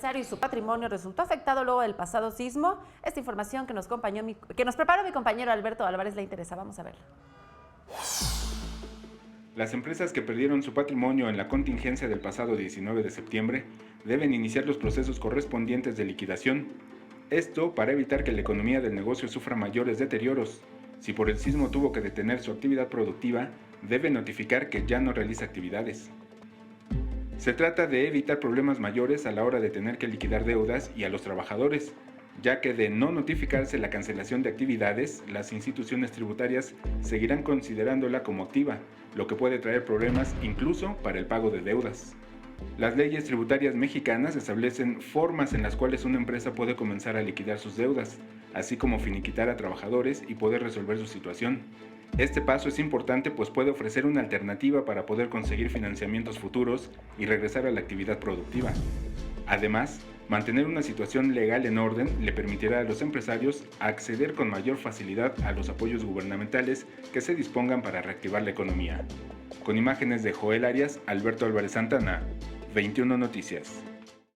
empresario y su patrimonio resultó afectado luego del pasado sismo. Esta información que nos preparó mi compañero Alberto Álvarez la interesa. Vamos a verla. Las empresas que perdieron su patrimonio en la contingencia del pasado 19 de septiembre deben iniciar los procesos correspondientes de liquidación. Esto para evitar que la economía del negocio sufra mayores deterioros. Si por el sismo tuvo que detener su actividad productiva, debe notificar que ya no realiza actividades. Se trata de evitar problemas mayores a la hora de tener que liquidar deudas y a los trabajadores, ya que de no notificarse la cancelación de actividades, las instituciones tributarias seguirán considerándola como activa, lo que puede traer problemas incluso para el pago de deudas. Las leyes tributarias mexicanas establecen formas en las cuales una empresa puede comenzar a liquidar sus deudas, así como finiquitar a trabajadores y poder resolver su situación. Este paso es importante pues puede ofrecer una alternativa para poder conseguir financiamientos futuros y regresar a la actividad productiva. Además, mantener una situación legal en orden le permitirá a los empresarios acceder con mayor facilidad a los apoyos gubernamentales que se dispongan para reactivar la economía. Con imágenes de Joel Arias, Alberto Álvarez Santana, 21 Noticias.